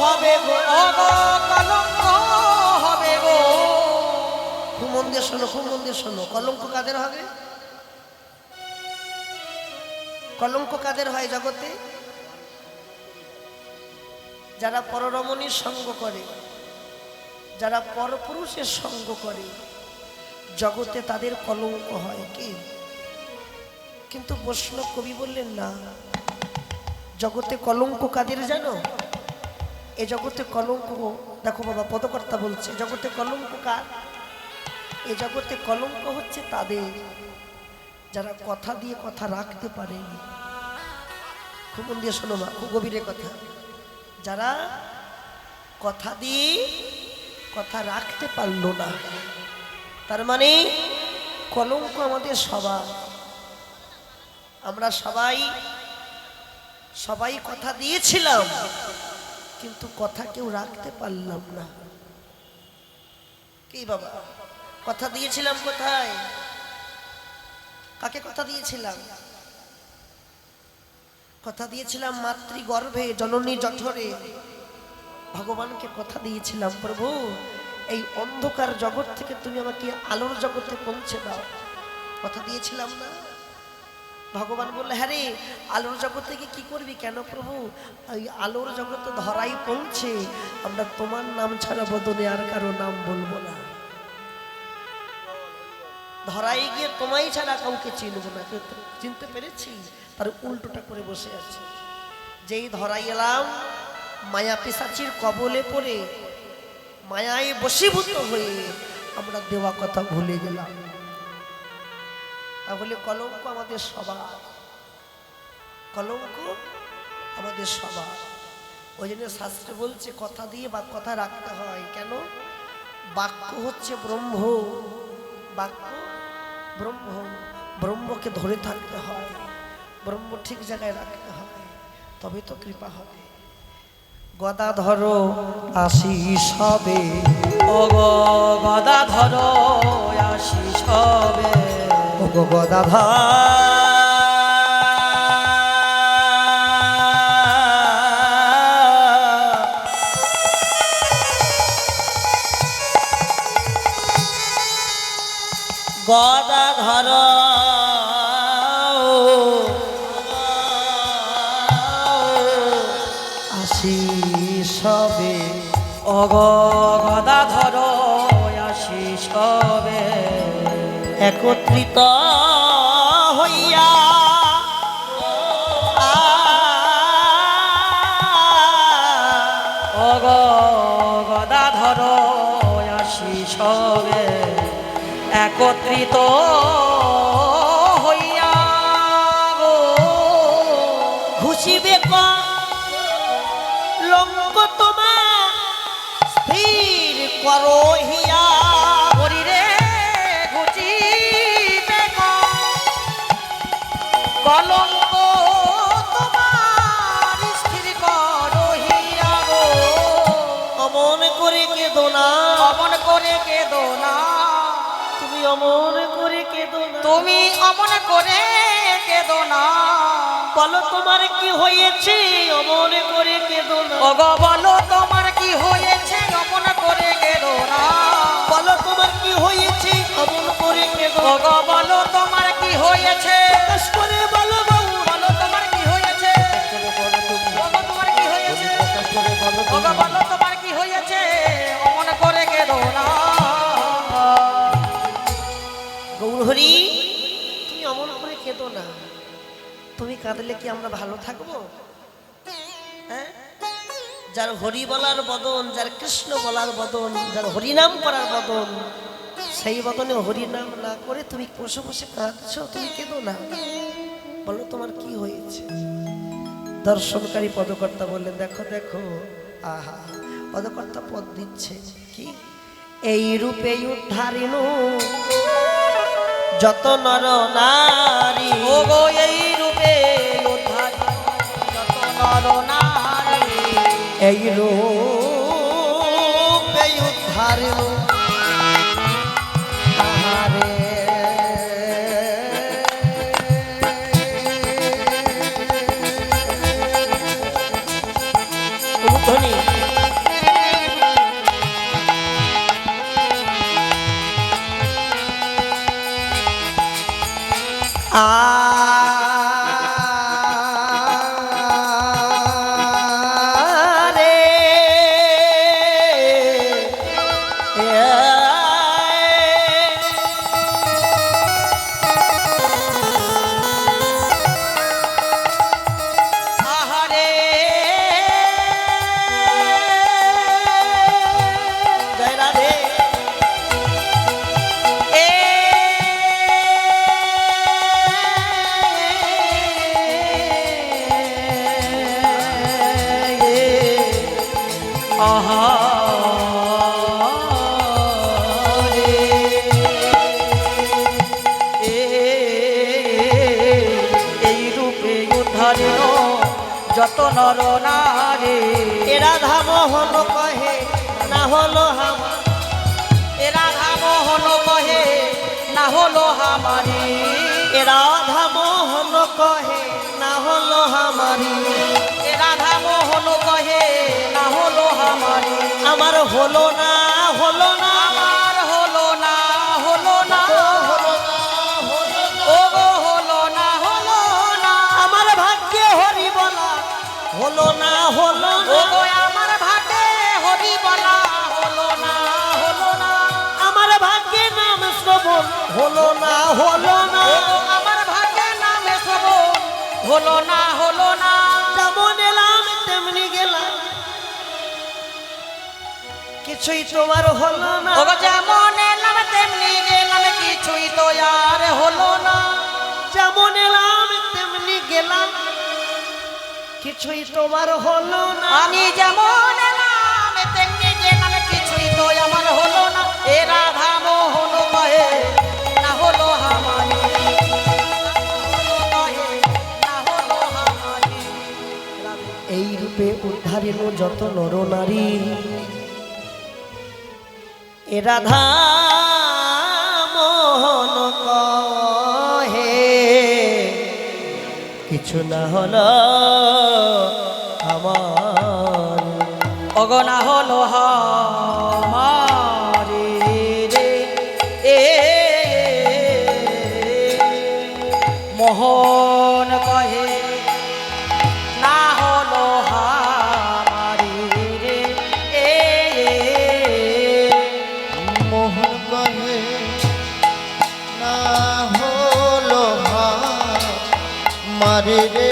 হবে গো, কলঙ্ক হবে গো। খুব মন দিয়ে শোনো, খুব মন দিয়ে শোনো। কলঙ্ক কাদের হবে? কলঙ্ক কাদের হয় জগতে? যারা পররমণীর সঙ্গ করে, যারা পরপুরুষের সঙ্গ করে, জগতে তাদের কলঙ্ক হয়। কি? কিন্তু বৈষ্ণব কবি বললেন না, জগতে কলঙ্ক কাদের জানো? এ জগতে কলঙ্ক, দেখো বাবা পদকর্তা বলছে, জগতে কলঙ্ক কার? এ জগতে কলঙ্ক হচ্ছে তাদের যারা কথা দিয়ে কথা রাখতে পারেনি। খুব মন দিয়ে শোনো মা, খুব গভীরের কথা। যারা কথা দিয়ে কথা রাখতে পারলো না, তার মানে কলঙ্ক আমাদের সবার। আমরা সবাই সবাই কথা দিয়েছিলাম, কিন্তু কথা কেউ রাখতে পারলাম না। কি বাবা? কথা দিয়েছিলাম কোথায়? কাকে কথা দিয়েছিলাম? কথা দিয়েছিলাম মাতৃগর্ভে, জননী জঠরে। ভগবানকে কথা দিয়েছিলাম, প্রভু এই অন্ধকার জগৎ থেকে তুমি আমাকে আলোর জগতে পৌঁছে দাও। কথা দিয়েছিলাম না? ভগবান বললে, হ্যাঁ রে, আলোর জগৎ থেকে কি করবি? কেন প্রভু? ওই আলোর জগতে ধরাই পৌঁছে আমরা তোমার নাম ছাড়া বদনে আর কারো নাম বলবো না। ধরাই গিয়ে তোমায় ছাড়া কাউকে চিনবো না। চিনতে পেরেছি? তার উল্টোটা করে বসে আছে। যেই ধরাই এলাম, মায়া পিশাচির কবলে পড়ে মায়ায় বশীভূত হয়ে আমরা দেওয়া কথা ভুলে গেলাম। তাহলে কলঙ্ক আমাদের সবার, কলঙ্ক আমাদের সবার। ওই জন্য শাস্ত্রে বলছে কথা দিয়ে বা কথা রাখতে হয়। কেন? বাক্য হচ্ছে ব্রহ্ম, বাক্য ব্রহ্ম, ব্রহ্মকে ধরে থাকতে হয়, ব্রহ্ম ঠিক জায়গায় রাখতে হবে, তবে তো কৃপা হবে। গদাধর আশিস হবে, ও গো গদাধর আশিস হবে, ও গো গদাধর গদাধর আশিস হবে, ও গো গদাধর আশিস হবে। একত্রিত হইয়া ও গো গদাধর আশিস হবে। একত্রিত হইয়া গো ঘুষিবে কলঙ্ক তোমার স্থির করো হিয়া। শরীরে ঘুষিবে কলঙ্ক তোমার স্থির করো হিয়া গো। অমন করে কেঁদো না, অমন করে কেঁদো না, অমন করে কেঁদো না, তুমি অমন করে কেঁদো না। বলো তোমার কি হয়েছে? অমন করে কেঁদো না। ওগো বলো তোমার কি হয়েছে? অমন করে কেঁদো না। বলো তোমার কি হয়েছে? অমন করে কেঁদো। ওগো বলো তোমার কি হয়েছে? প্রকাশ করে বলো বাবু, বলো তোমার কি হয়েছে? ওগো তোমার কি হয়েছে? ওগো বলো তোমার কি হয়েছে? অমন করে কেঁদো না। গৌরহরি, তুমি অমন করে কেঁদো না। তুমি কাঁদলে কি আমরা ভালো থাকবো? হ্যাঁ, যার হরি বলার বদন, যার কৃষ্ণ বলার বদন, যার হরিনাম করার বদন, সেই বদনে হরিনাম না করে তুমি বসে বসে কাঁদছো, তুমি কেঁদো না। বলো তোমার কি হয়েছে? দর্শনকারী পদকর্তা বললেন, দেখো দেখো, আহা, পদকর্তা পদ দিচ্ছে কি? এই রূপে উদ্ধারিনু যত নর নারী, ও গো এই রূপে উদ্ধার যত নর নারী, এই রূপে উদ্ধারিনু তাহারে ধ্বনি আহা এই রূপে উদ্ধারিল যত নর নারী। এ রাধা মোহন কহে না হলো আমার, এ রাধা মোহন কহে না হলো আমারি। এ রাধা মোহন কহে না হলো আমারি, এ রাধা মোহন কহে না হলো আমারি। আমার হলো না হলো না আমার হলো না হলো না ও গো হলো না হলো না। আমার ভাগ্যে হরি বলা হলো না হলো ও না, গো আমার ভাগ্যে হরি বলা হলো না হলো না। আমার ভাগ্যে নাম শ্রবণ হলো না হলো না, ও গো আমার ভাগ্যে নামে শ্রবণ হলো না হলো না। যেমন এলাম তেমনি গেলাম, কিছুই তোমার হলো না। ও গো যেমন এলাম তেমনি গেলাম, কিছুই তো আর হলো না। যেমন এলাম তেমনি গেলাম, কিছুই তোমার হলো না। আমি যেমন এলাম তেমনি গেলাম, কিছুই তো আমার হলো না। এ রাধা মোহন কহে না হলো আমারি, না হলো আমারি। এই রূপে উদ্ধারিল যত নর নারী, এ রাধা মোহন কহে কিছু না হলো আমার। অগনা হলো আমারি রে এ মোহন কহে না হলো আমারি রে এ মোহন কহে না হলো মারে রে।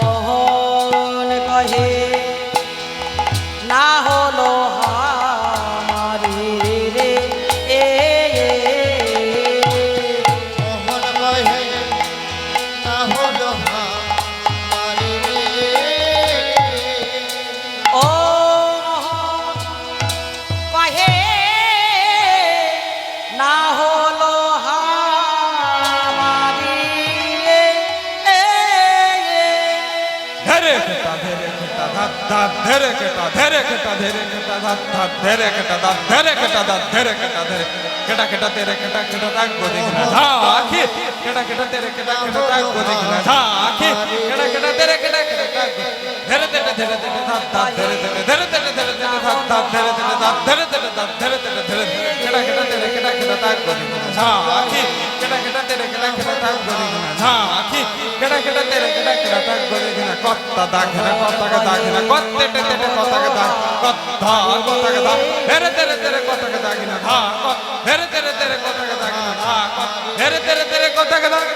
মোহন কহে না হলো আমারি রে এ মোহন কহে না হলো মারে রে। ও মোহন কহে না হলো আমারি রে ধরে কেটা ধরে কেটা ধাত ধাত ধরে কেটা ধরে কেটা ধরে কেটা ধাত ধাত ধরে কেটা ধাত ধরে কেটা ধাত ধরে কেটা ধরে কেটা কেটা তেরে কেটা কেটা দাগ গো দেখনা ঝাঁকি কেটা কেটা তেরে কেটা কেটা দাগ গো দেখনা ঝাঁকি কেটা কেটা তেরে কেটা কেটা দাগ গো ধরে ধরে ধরে ধরে ধাত ধাত ধরে ধরে ধরে ধরে ধরে ধরে ধাত ধাত ধরে ধরে ধাত ধরে ধরে ধাত ধরে ধরে ধরে কেটা কেটা তেরে কেটা কেটা দাগ গো দেখনা ঝাঁকি কেটা কেটা তেরে কেটা কেটা দাগ গো দেখনা ঝাঁকি কেটা কেটা তেরে কেটা কেটা দাগ গো দেখনা কত্তা দাগ না কত্তা দাগ না কত্তে তে তে কত্তা দাগ কত্তা কত্তা দাগ ধরে ধরে ধরে কত্তা দাগ না ধা ধরে ধরে ধরে কত্তা দাগ না ধা ধরে ধরে ধরে কত্তা দাগ।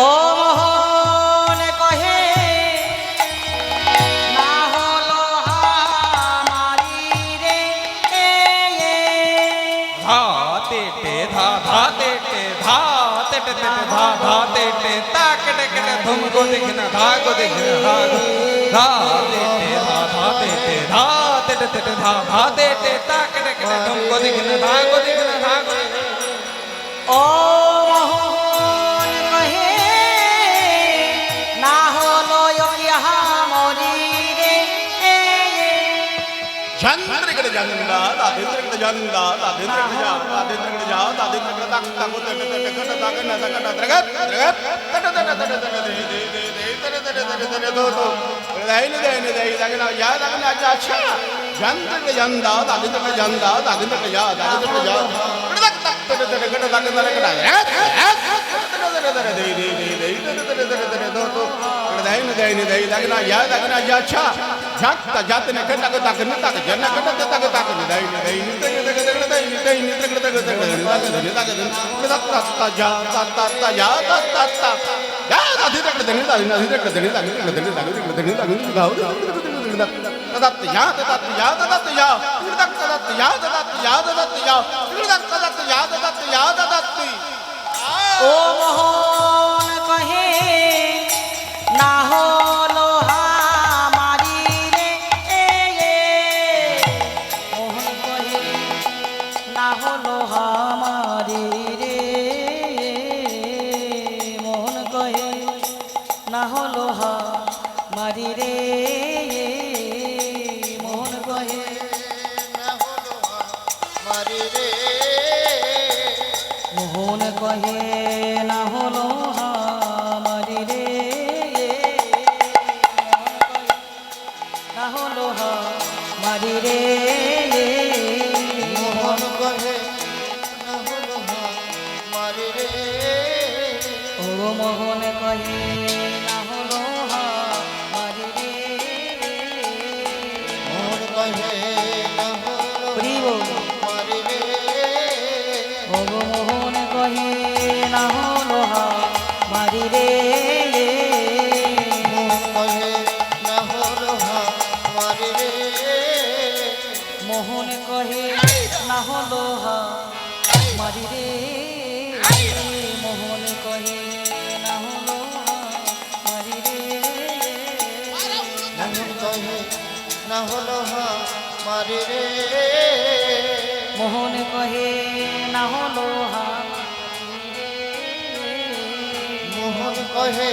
ও মোহন কহে না হলো আমারি রে धाते टे धा धाते टे धाते टे टे धा धाते टे ताकटे कटे धुम को देखना धा को देखना धा धाते टे धा धाते टे धाते टे टे धा धाते टे ताकटे कटे धुम को देखना धा को देखना धा को ও মোহন কহে না হলো আমারি রে চন্দ্রগড় জন্দা দাদেন্দ্রগড় জন্দা দাদেন্দ্রগড় যা দাদেন্দ্রগড় যা দাদেন্দ্রগড় তাক তাক তে তে তে কটা দাগ না দাগ না দ্রগত দ্রগত তটা তটা তটা তটা দে দে দে দে তটা তটা তটা তটা দো দো লাইন লাইন লাইন দাগ না যা দাগ না যা আচ্ছা চন্দ্রগড় জন্দা দাদেন্দ্রগড় জন্দা দাদেন্দ্রগড় যা দাদেন্দ্রগড় যা তটা তাক তটা তটা কটা দাগ না কটা তটা তটা তটা দে দে দে দে তটা তটা তটা দো দো লাইন লাইন লাইন দাগ না যা আচ্ছা जाता जाते ने कटा कटा करने तक जन्ना कटा तक तक नहीं नहीं नहीं तक तक तक नहीं नहीं तक तक तक नहीं तक तक जा ता ता जा ता ता ता जा आधी तक नहीं तक नहीं तक नहीं तक नहीं तक नहीं तक नहीं गाओ तत जा तत जा तत जा तत जा तत जा तत जा तत जा तत जा तत ও মোহন কহে না হলো মারি রে মোহন কহে না হলো মারি রে মোহন কহে না হলো মারি রে না হলো মারি রে মোহন কহে না হলো মারি রে ও মোহন কহে না হলো মারি রে মোহন কহে না হলো হরিব মারি রে ও মোহন কহে না হলো মারি রে মোহন কহে না হলো মারি রে মোহন কহে না হলো মারি রে মোহন কহে না হলো মারি রে মোহন কহে না হলো মারি রে মোহন কহে না হলো মোহন কহে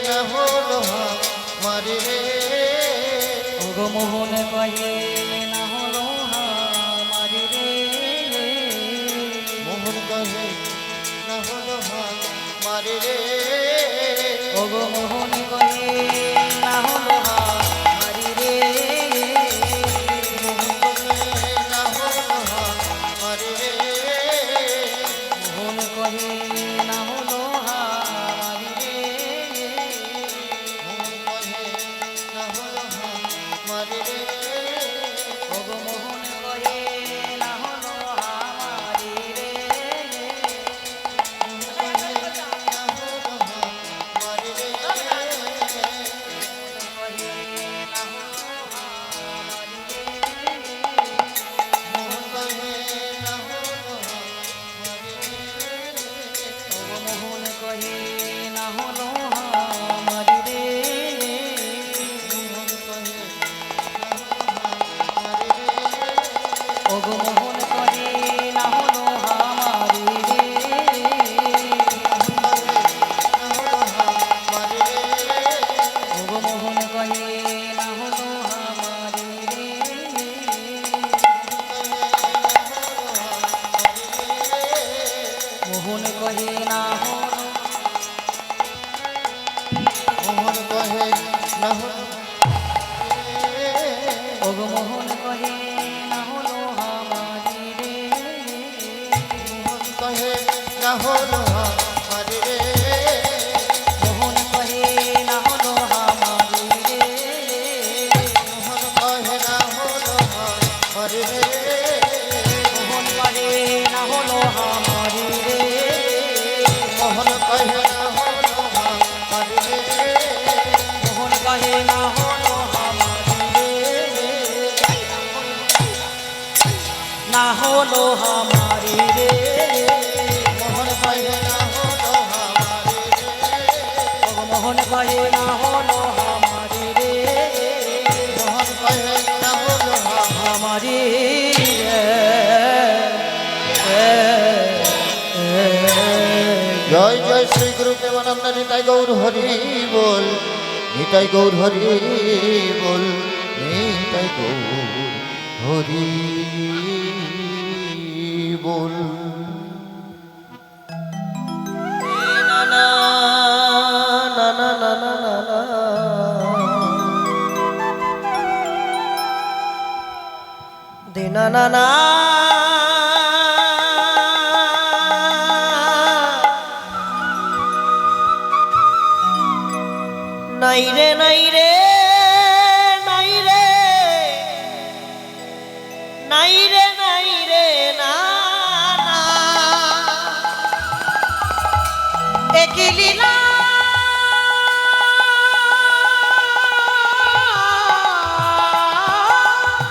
না হলো মারি রে ওগো মোহন কহে না হলো মারি রে মোহন কহে না হলো মারি রে ওগো মোহন কহে না হলো মারি রে মোহন কহে না হলো মারি রে মোহন কহে না হলো মারি রে মোহন কহে না হলো মারি রে ওগো মোহন কহে না হলো মারি রে মোহন কহে না হলো মারি রে ওগো মোহন কহে না হলো মারি রে ওগো মোহন কহে না হলো মারি রে মোহন কহে না হলো মোহন কহে না হলো ওগো মোহন কহে না হলো মারি রে মোহন কহে না হলো মারি রে মোহন কহে না হলো মারি রে মোহন কহে না হলো মারি রে মোহন কহে না হলো মারি রে মোহন কহে না হলো মারি রে মোহন কহে না হলো মারি রে না হলো মারি রে মোহন কহে না হলো মারি রে ওগো মোহন কহে না হলো মারি রে মোহন কহে না হলো মারি জয় জয় শ্রী গুরু প্রেমানন্দ নিতাই গৌর হরি বল নিতাই গৌর হরি বল নিতাই গৌর হরি বল না না না না না না না না। দে না না না নাই রে নাই রে নাই রে নাই রে নাই রে না না একই লীলা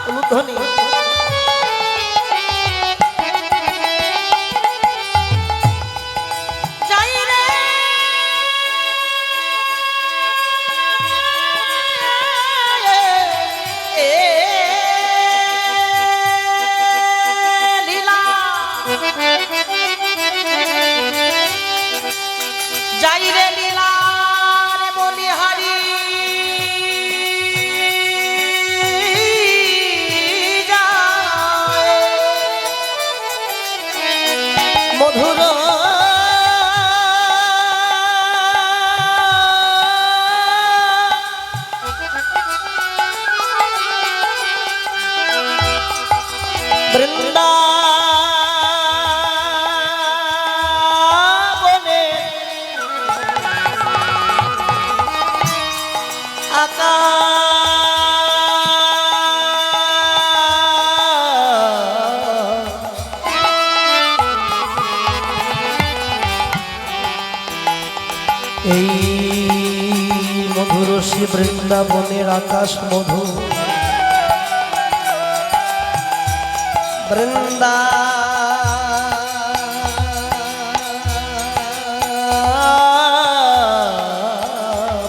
অনুধ্বনি যাই রে এই মধুরসী বৃন্দাবনের আকাশ মধু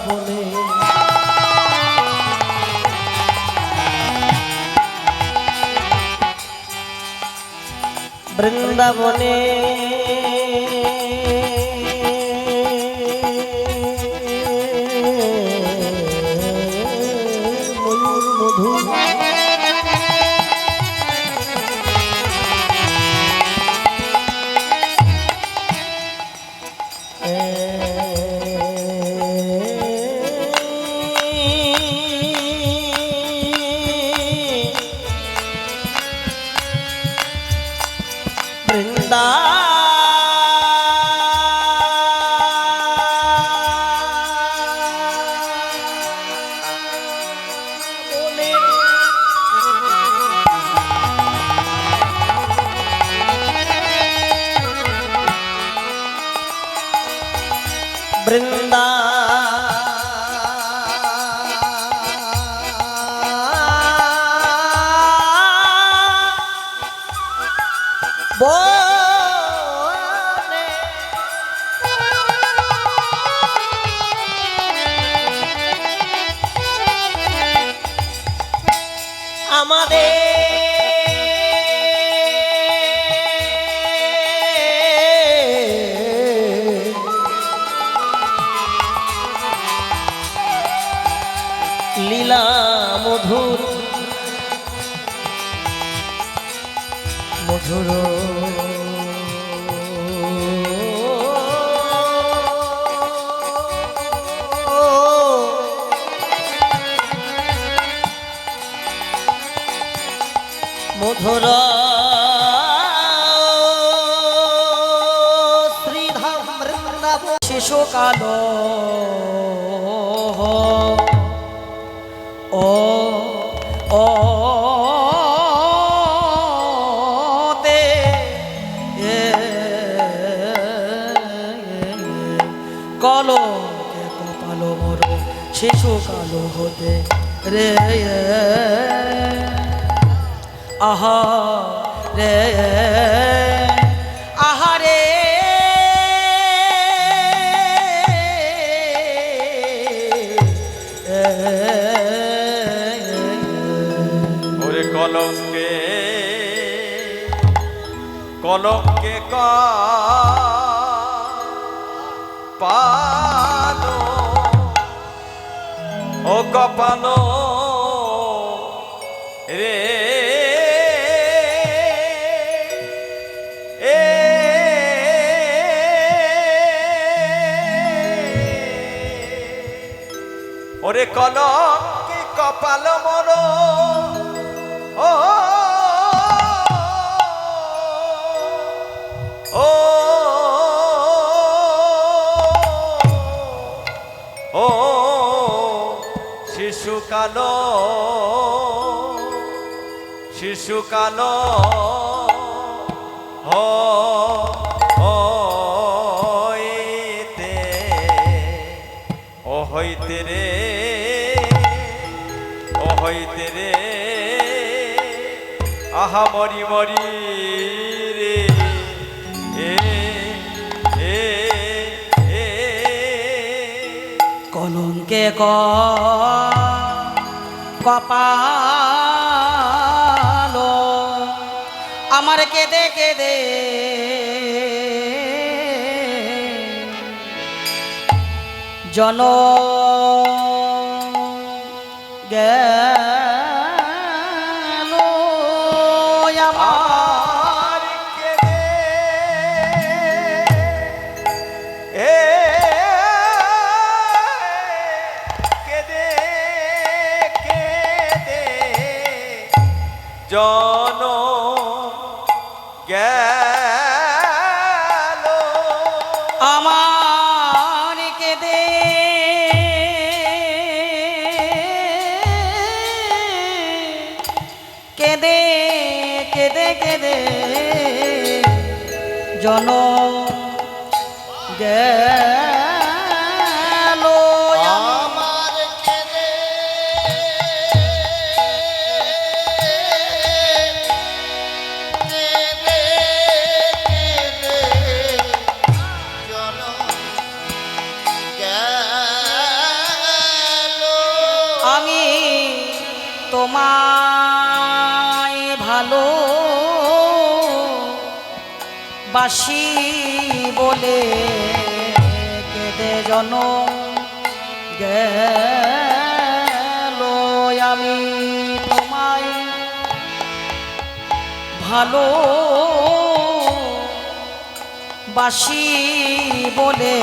বৃন্দাবনে বৃন্দাবনে ময়ূর মধু বৃন্দা বৃন্দা বনে আমাদের লীলা মধুর মধুর মধুর শ্রীধাম বৃন্দাবন শিশুকাল ও ও তে কলকে কপাল মোর শিশুকাল হতে রে আহা রে আহারে ওরে কলঙ্কে কলঙ্কে পানো ও কপানো রে ওরে কলঙ্কে কপাল মোর ও ও ও শিশুকাল শিশুকাল হইতে ও হইতে রে ও হইতে রে আহা মরি মরি রে এ এ এ কলঙ্কে কপাল আমার কেঁদে কেঁদে জন গেল আমার কেঁদে এ কেঁদে কেঁদে জন গেল আমার কেঁদে জনম গেল আমার কেঁদে কেঁদে কেঁদে জনম গেল। আমি তোমায় ভালো বাসি বলে কেঁদে জনম গেল। আমি তোমায় ভালো বাসি বলে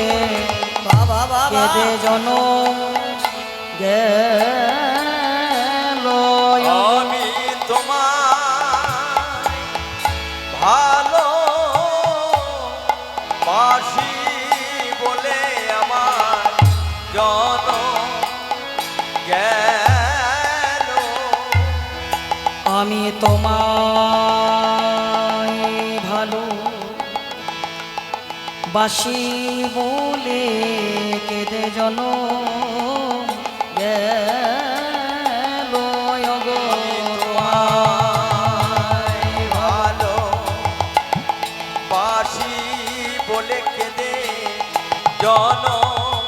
বাবা বাবা কেঁদে জনম গেল। আমি তোমায় ভালো বাসি বলে আমার জনম গেল। আমি তোমায় ভালো বাসি বলে কেঁদে জনম গেল। ওগো তোমায় ভালো বাসি বলে কেঁদে জনম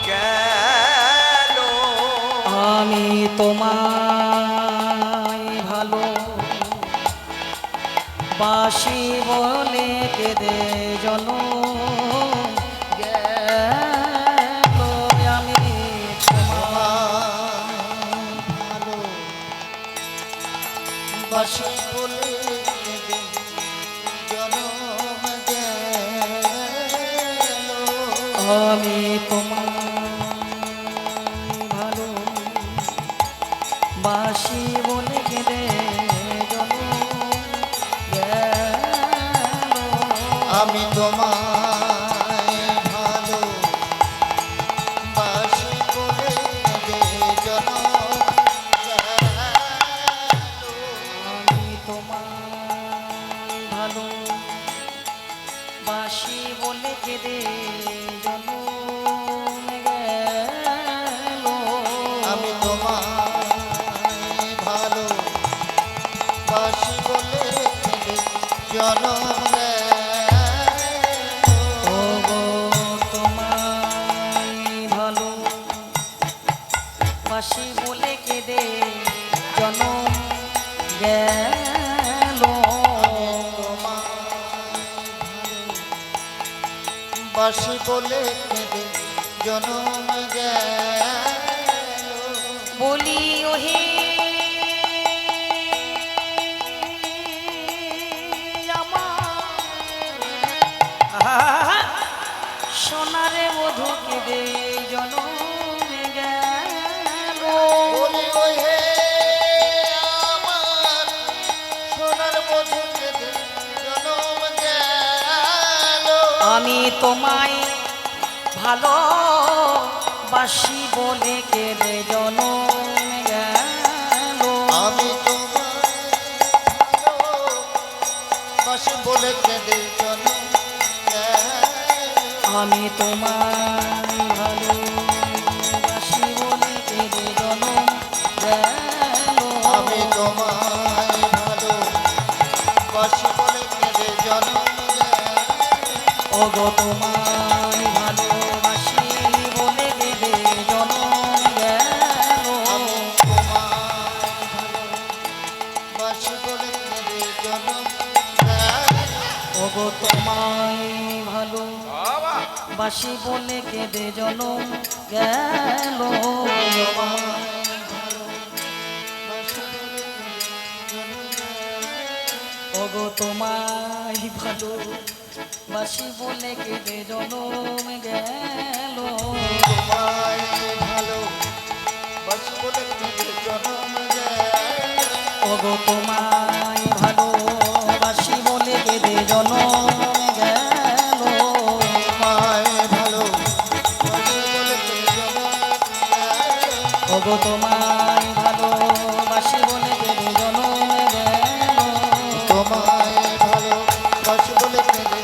গেল। আমি তোমায় ভালো বাসি বলে কেঁদে জনম গেল। আমি ভালো বাসি বলে কেঁদে জনম গেল। আমি তোমায় ভালো বাসি বলে কেঁদে জনম গেল। আমি তোমায় ভালো বাসি বলে কেঁদে জনম গেল। আমি তোমায় ভালো বাসি বলে কেঁদে জনম গেল। আমি তোমায় ভালো বাসি বলে কেঁদে জনম গেল। ওগো তোমায় ভালো বাসি বলে কেঁদে জনম গেল। বাসি বলে কেঁদে জনম গেল। বলি ওহে আমার সোনারে বধূ কেঁদে জনম গেল। বলি ওহে আমার সোনার বধূ কেঁদে জনম গেল। আমি তোমায় ভালো বাসি বলে কেঁদে জনম গেল। আমি তোমায় ভালো বাসি বলে কেঁদে জনম গেল। আমি তোমায় ভালো বাসি বলে কেঁদে জনম গেল। আমি তোমায় ভালো বাসি বলে কেঁদে জনম গেল। ওগো তোমায় ভালোবাসি বলে কেঁদে জনম গেল। আমি তোমায় ভালো বাসি বলে কেঁদে জনম গেল। ওগো তোমায় ভালো বাসি বলে কেঁদে জনম গেল। ওগো তোমায় ভালো বাসি বলে কেঁদে জনম গেল। তোমায় ভালো বাসি বলে কেঁদে জনম গেল। ওগো তোমায় ভালো বাসি বলে কেঁদে জনম গেল। তোমায় ভালো বাসি বলে কেঁদে জনম গেল। ওগো তোমায় ভালো বাসি বলে কেঁদে জনম গেল। তোমায় ভালো বাসি বলে কেঁদে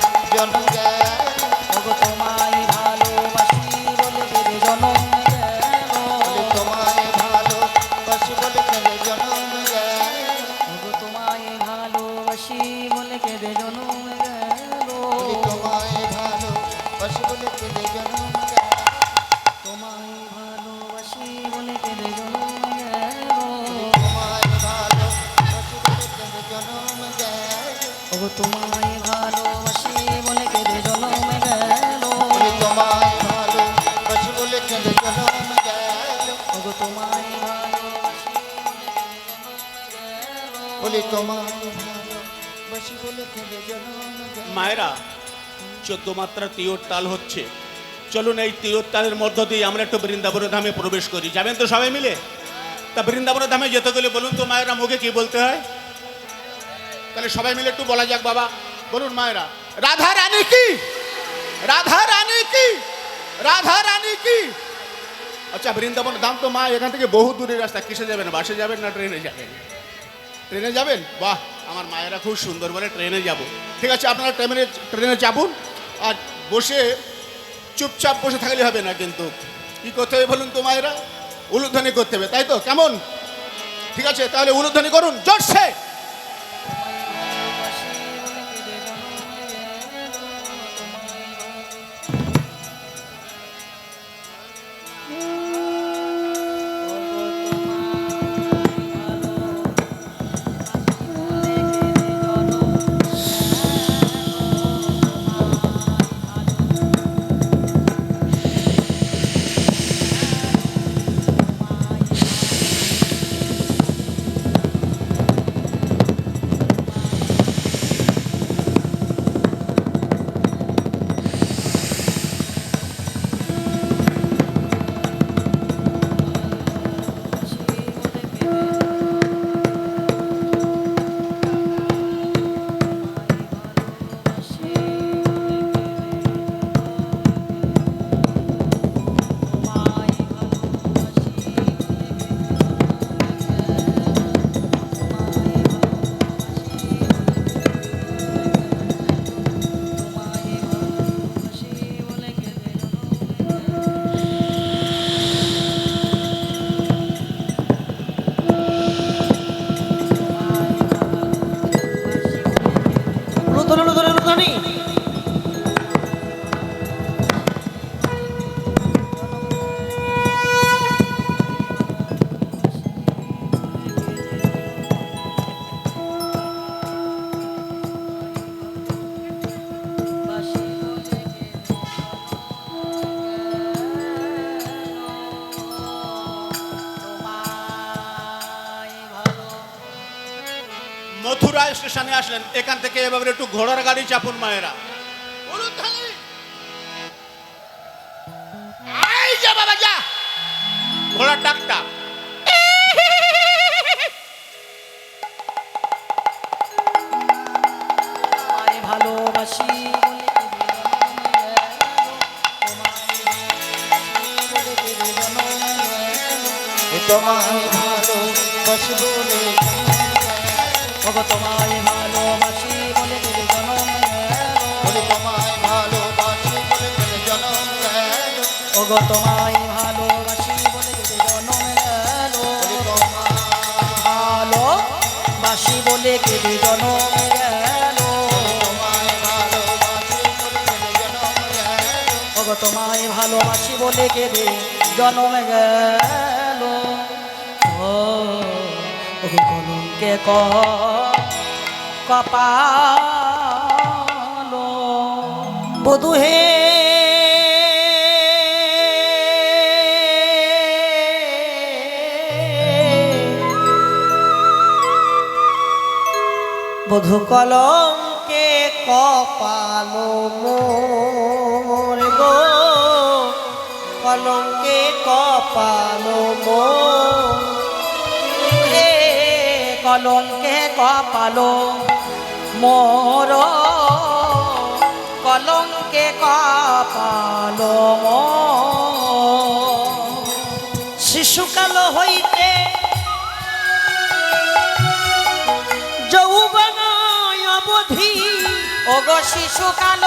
তোমায় ভালোবাসি বলে কেঁদে জনম গেল বলি তোমায় ভালোবাসি বলে কেঁদে জনম গেল ওগো তোমায় ভালোবাসি বলি তোমায় ভালোবাসি বলে কেঁদে জনম গেল মায়েরা 14 মাত্রা তিওর তাল হচ্ছে, চলুন এই তিওর তালের মধ্য দিয়ে আমরা একটু বৃন্দাবন ধামে প্রবেশ করি। যাবেন তো সবাই মিলে? তা বৃন্দাবন ধামে যেতে গেলে বলুন তো মায়েরা মুখে কি বলতে হয়? তাহলে সবাই মিলে একটু বলা যাক বাবা, বলুন মায়েরা। রাধা রানী কি, রাধা রানী কি, রাধা রানী কি। আচ্ছা বৃন্দাবন ধাম তো মা এখান থেকে বহু দূরের রাস্তা, কিসে যাবেন? বাসে যাবেন না ট্রেনে যাবেন? ট্রেনে যাবেন? বাহ, আমার মায়েরা খুব সুন্দর বলে ট্রেনে যাব। ঠিক আছে, আপনারা ট্রেনে যাবুন, আর বসে চুপচাপ বসে থাকলে হবে না, কিন্তু কি করতে হবে বলুন তো মায়েরা? উলুধ্বনি করতে হবে, তাই তো? কেমন? ঠিক আছে, তাহলে উলুধ্বনি করুন জোরসে। মথুরা স্টেশনে আসলেন, এখান থেকে এভাবে একটু ঘোড়ার গাড়ি চাপুন মায়েরা। এই যা বাবা যা, ঘোড়ার ডাকটা। তোমায় ভালোবাসি বলে কেঁদে জনম গেল তোমায় ভালোবাসি বলে ওগো তোমায় ভালোবাসি বলে কেঁদে জনম গেল বলি তোমায় ভালোবাসি বলে কেঁদে জনম গেল ওগো তোমায় ভালোবাসি বলে কেঁদে জনম গেল বলি তোমায় ভালোবাসি বলে কেঁদে জনম গেল তোমায় ভালোবাসি বলে কেঁদে জনম গেল ওগো তোমায় ভালোবাসি বলে কেঁদে জনম গেল ওগো কলঙ্কে কপালো বধূ হে বধূ কলঙ্কে কপালো মোর গো কলঙ্কে কপালো মোর হে কলঙ্কে কপালো মোর কলঙ্কে কপালো মোর শিশুকাল হইতে যৌবন অবধি ওগো শিশুকাল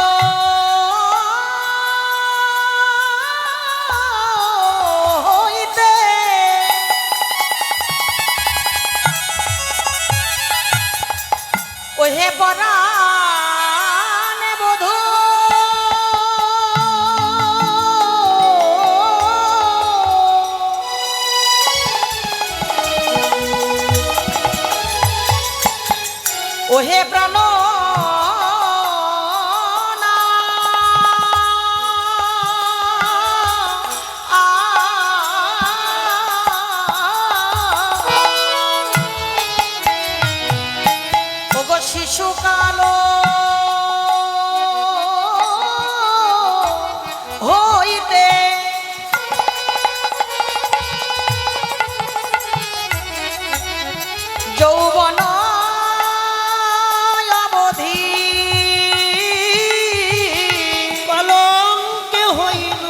হইতে ওহে পরাণ বধূ ওহে প্রাণ শিশুকালো হইতে যৌবন অবধি কলঙ্কে হইল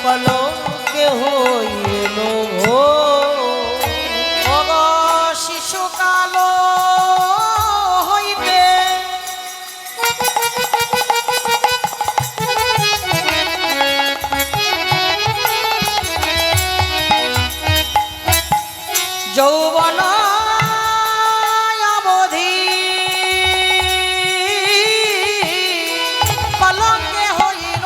কলঙ্কে হইল অগ শিশুকালো হইতে যৌবন অবধি কলঙ্কে হইল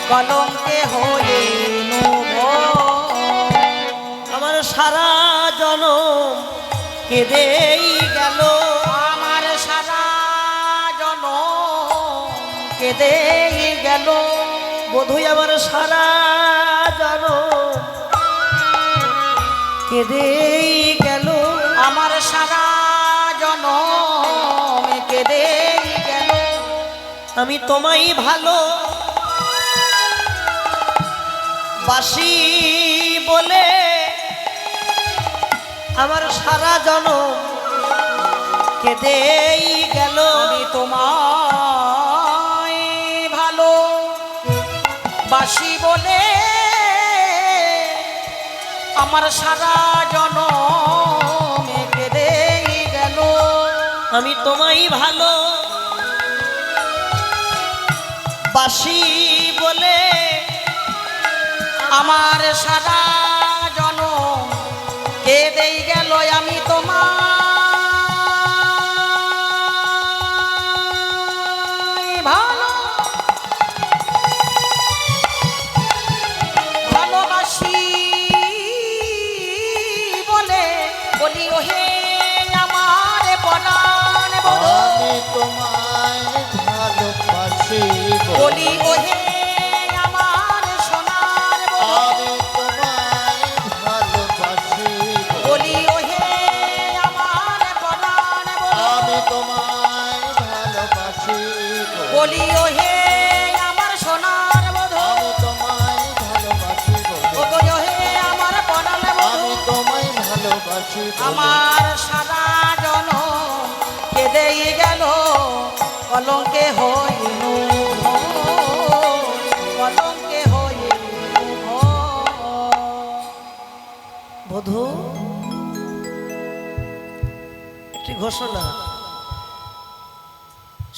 কলঙ্কে হইল আমার সারা জনম কেঁদেই গেল আমার সারা জনম কেঁদেই গেল বোধই আমার সারা জনম কেঁদেই গেল আমার সারা জনম কেঁদেই গেল আমি তোমায় ভালো বাসি বলে আমার সারা জনম কেঁদেই গেল আমি তোমায় ভালো বাসি বলে আমার সারা জনম কেঁদেই গেল আমি তোমায় ভালো বাসি বলে আমার সারা জনম কেঁদেই গেল আমি তোমায় ভালো ভালোবাসি বলে বলি ওহে আমার পরাণ বলো আমি তোমায় ভালোবাসি বলি ওহে আমার সোনার বলো আমি তোমায় ভালোবাসি বলি ওহে আমার পরাণ বলো আমি তোমায় ভালোবাসি বলি ওহে আমার সোনার বধূ আমি তোমায় ভালোবাসি ও গো ওহে আমার পরাণ বধূ আমি তোমায় ভালোবাসি আমার সারা জনম কেঁদেই গেল কলঙ্কে হইল কলঙ্কে হইল বধূ একটি ঘোষণা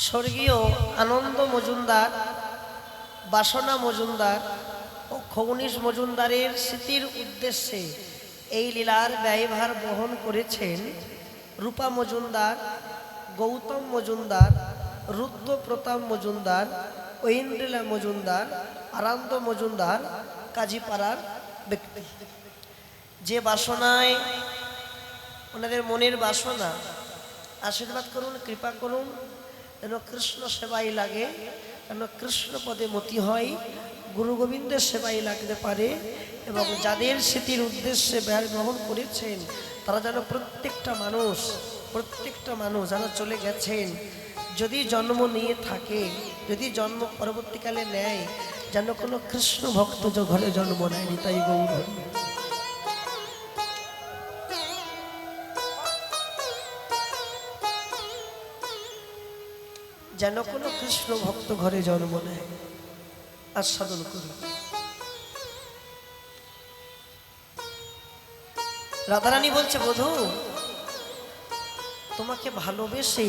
স্বর্গীয় আনন্দ মজুমদার বাসনা মজুমদার ও খগনিশ মজুমদারের স্মৃতির উদ্দেশ্যে এই লীলার ব্যয়ভার বহন করেছেন রূপা মজুমদার, গৌতম মজুমদার, রুদ্র প্রতাপ মজুমদার, ঐন্দ্রিলা মজুমদার, আনন্দ মজুমদার, কাজীপাড়ার ব্যক্তি। যে বাসনায় ওনাদের মনের বাসনা, আশীর্বাদ করুন, কৃপা করুন, যেন কৃষ্ণ সেবাই লাগে, যেন কৃষ্ণ পদে মতি হয়, গুরু গোবিন্দের সেবাই লাগতে পারে, এবং যাদের স্মৃতির উদ্দেশ্যে ব্যয় গ্রহণ করেছেন তারা যেন প্রত্যেকটা মানুষ যারা চলে গেছেন, যদি জন্ম নিয়ে থাকে, যদি জন্ম পরবর্তীকালে নেয়, যেন কোনো কৃষ্ণ ভক্ত ঘরে জন্ম নেয়নি, তাই গৌর যেন কোনো কৃষ্ণ ভক্ত ঘরে জন্ম নেয়, আস্বাদন করি। রাধারানী বলছে, বধূ তোমাকে ভালোবেসে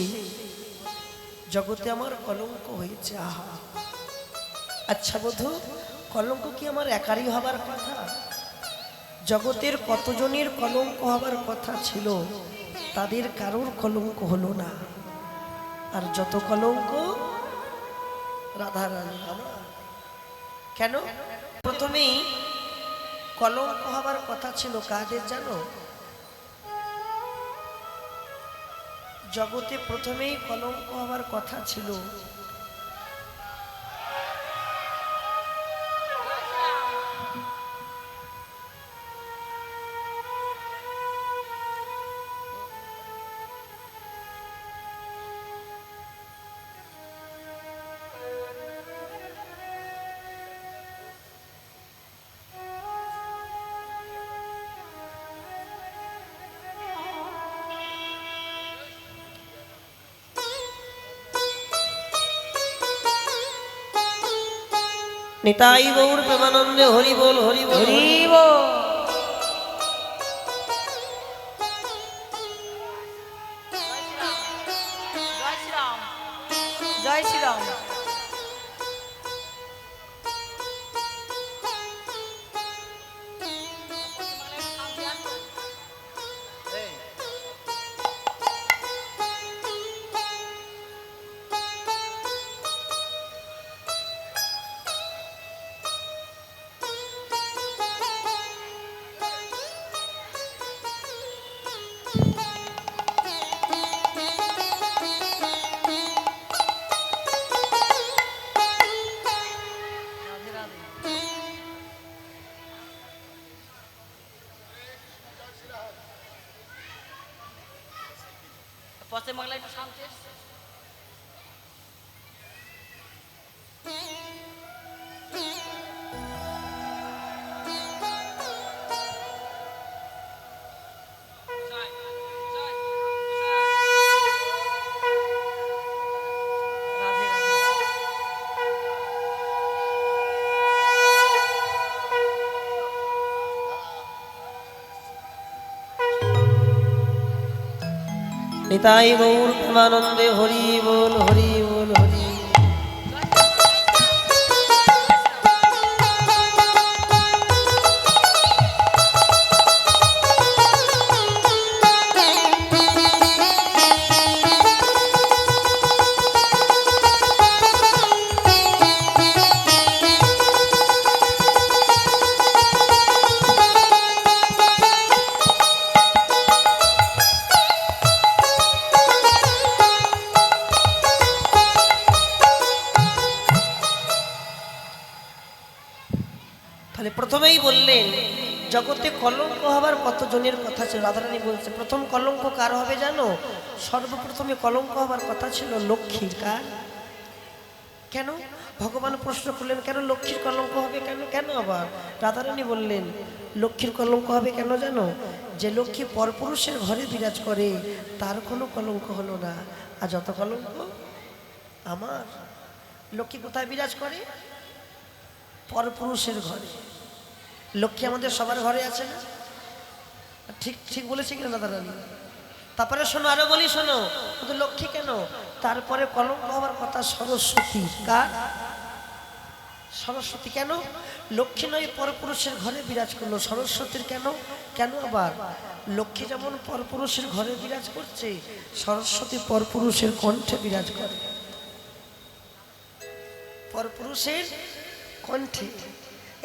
জগতে আমার কলঙ্ক হয়েছে। আহা, আচ্ছা বধূ, কলঙ্ক কি আমার একারই হবার কথা? জগতের কতজনের কলঙ্ক হবার কথা ছিল, তাদের কারোর কলঙ্ক হলো না। আর যত কলঙ্ক রাধারানী আমার। কেন? প্রথমেই কলঙ্ক হবার কথা ছিল কাদের জানো? জগতে প্রথমেই কলঙ্ক হবার কথা ছিল নিতাই গৌর প্রেমানন্দে হরি বল হরি বল হরি হরিব জয় শ্রীরাম পশ্চিম বাংলায় একটু শান্তি এসছে রাধে রাধে নিতাই গৌর প্রেমানন্দে হরি বল হরি বল হরি তাহলে প্রথমেই বললেন জগতে কলঙ্ক হবার কতজনের কথা ছিল। রাধারানী বলছে প্রথম কলঙ্ক কার হবে জানো? সর্বপ্রথমে কলঙ্ক হবার কথা ছিল লক্ষ্মীর। কার? কেন? ভগবান প্রশ্ন করলেন কেন লক্ষ্মীর কলঙ্ক হবে কেন? কেন আবার? রাধারানী বললেন লক্ষ্মীর কলঙ্ক হবে কেন জানো? যে লক্ষ্মী পরপুরুষের ঘরে বিরাজ করে তার কোনো কলঙ্ক হলো না, আর যত কলঙ্ক আমার। লক্ষ্মী কোথায় বিরাজ করে? পরপুরুষের ঘরে। লক্ষ্মী আমাদের সবার ঘরে আছে না? ঠিক ঠিক বলেছি কিনা দাদারানী? তারপরে শোনো, আরো বলি শোনো, শুধু লক্ষ্মী কেন, তারপরে কলঙ্ক হওয়ার কথা সরস্বতী। কার? সরস্বতী। কেন? লক্ষ্মী নয় পরপুরুষের ঘরে বিরাজ করলো, সরস্বতীর কেন? কেন আবার? লক্ষ্মী যেমন পরপুরুষের ঘরে বিরাজ করছে, সরস্বতী পরপুরুষের কণ্ঠে বিরাজ করে। পরপুরুষের কণ্ঠে।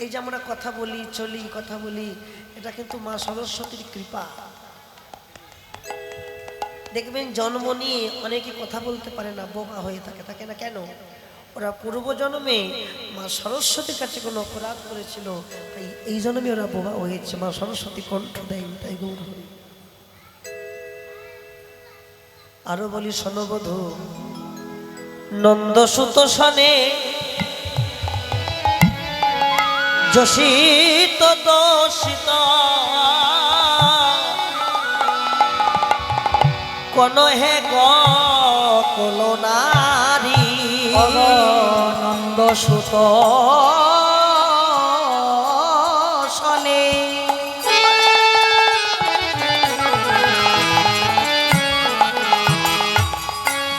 এই যে আমরা কথা বলি, চলি, কথা বলি, এটা কিন্তু মা সরস্বতীর কৃপা। দেখবেন জন্ম নিয়ে অনেকে কথা বলতে পারে না, বোবা হয়ে থাকে, থাকে না কেন? ওরা পূর্বজন্মে মা সরস্বতীর কাছে কোনো অপরাধ করেছিল, তাই এই জন্মে ওরা বোবা হয়েছে। মা সরস্বতী কণ্ঠ দেয়নি, তাই গৌর হরি। আরো বলি শোনবধূ, নন্দসুত সনে যশিত দোষিত কোন হে গকুল নারী। নন্দ সুত শনে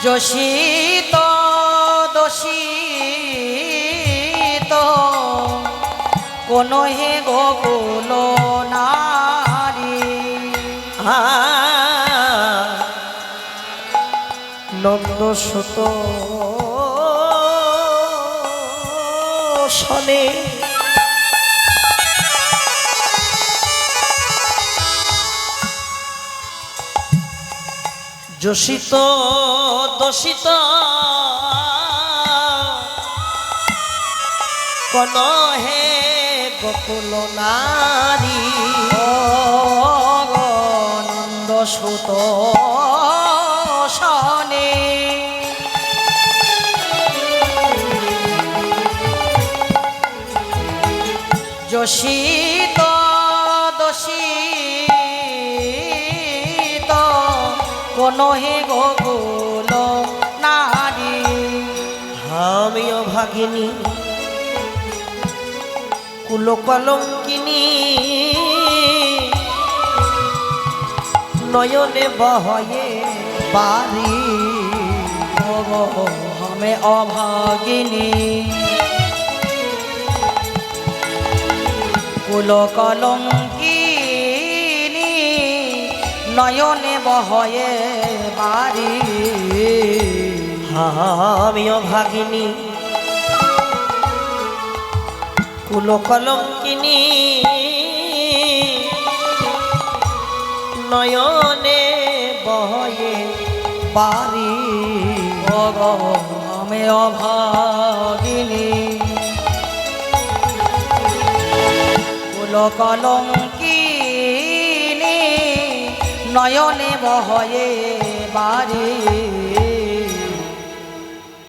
যশিত দোষিত কোন হে গোকুল নারী। নন্দসুত শনে যশিত দোষিত কোন হে গোকুল নারী। নন্দ সুত শনে যশিত দোষিত কোন হে গোকুল নারী। আমিও ভাগিনী কুলকলঙ্কিনী নয়নে বহয়ে বাড়ি আমি অভাগিনী কুল কলঙ্কিনী নয়নে বহয়ে বাড়ি আমি অভাগিনী কুলকলঙ্কিনী নয়নে বহয়ে বাড়ি আমি অভাগিনী কুল কলঙ্কিনী নয়নে বহয়ে বাড়ি